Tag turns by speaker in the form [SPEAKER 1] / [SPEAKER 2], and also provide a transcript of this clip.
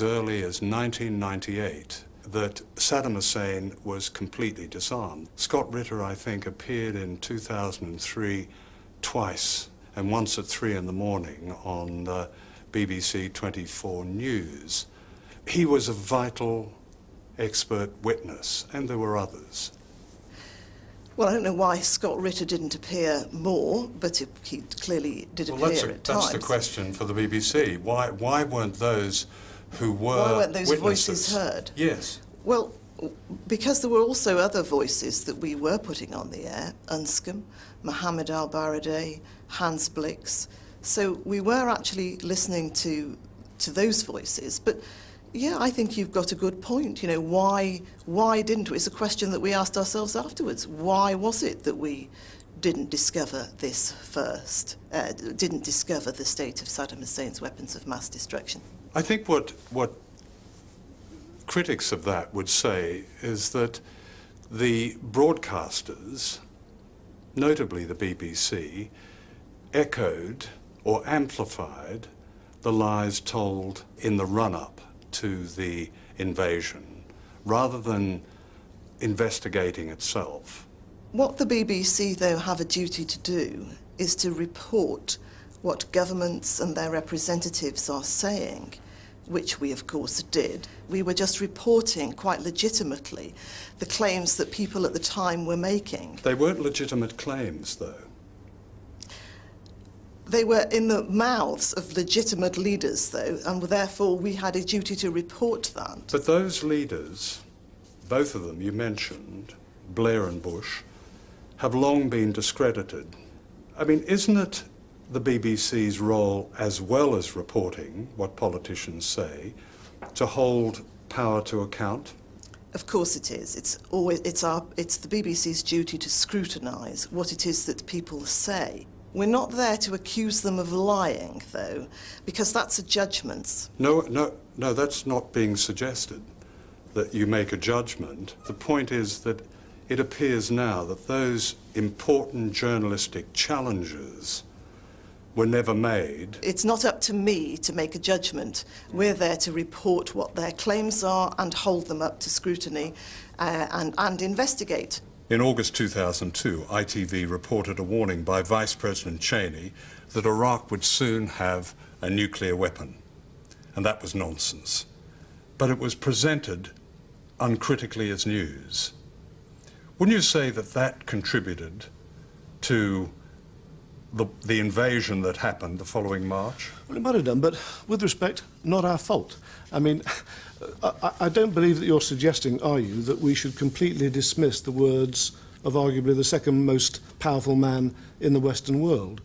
[SPEAKER 1] As early as 1998 that Saddam Hussein was completely disarmed. Scott Ritter, I think, appeared in 2003 twice, and once at 3 in the morning on BBC 24 News. He was a vital expert witness, and there were others.
[SPEAKER 2] Well, I don't know why Scott Ritter didn't appear more, but he clearly did appear at times.
[SPEAKER 1] That's the question for the BBC. Why weren't those who were
[SPEAKER 2] Why weren't those
[SPEAKER 1] witnesses
[SPEAKER 2] voices heard?
[SPEAKER 1] Yes.
[SPEAKER 2] Well, because there were also other voices that we were putting on the air, Unscombe, Mohammed Al-Baradei, Hans Blix. So we were actually listening to those voices. But yeah, I think you've got a good point. You know, why didn't we? It's a question that we asked ourselves afterwards. Why was it that we didn't discover this first, didn't discover the state of Saddam Hussein's weapons of mass destruction?
[SPEAKER 1] I think what critics of that would say is that the broadcasters, notably the BBC, echoed or amplified the lies told in the run-up to the invasion, rather than investigating itself.
[SPEAKER 2] What the BBC, though, have a duty to do is to report what governments and their representatives are saying, which we, of course, did. We were just reporting, quite legitimately, the claims that people at the time were making.
[SPEAKER 1] They weren't legitimate claims, though.
[SPEAKER 2] They were in the mouths of legitimate leaders, though, and therefore we had a duty to report that.
[SPEAKER 1] But those leaders, both of them you mentioned, Blair and Bush, have long been discredited. I mean, isn't it the BBC's role, as well as reporting what politicians say, to hold power to account?
[SPEAKER 2] Of course it is. It's the BBC's duty to scrutinise what it is that people say. We're not there to accuse them of lying, though, because that's a judgment.
[SPEAKER 1] No, that's not being suggested, that you make a judgment. The point is that it appears now that those important journalistic challenges were never made.
[SPEAKER 2] It's not up to me to make a judgment. We're there to report what their claims are and hold them up to scrutiny and investigate.
[SPEAKER 1] In August 2002, ITV reported a warning by Vice President Cheney that Iraq would soon have a nuclear weapon. And that was nonsense. But it was presented uncritically as news. Wouldn't you say that that contributed to the invasion that happened the following March?
[SPEAKER 3] Well, it might have done, but with respect, not our fault. I mean, I don't believe that you're suggesting, are you, that we should completely dismiss the words of arguably the second most powerful man in the Western world?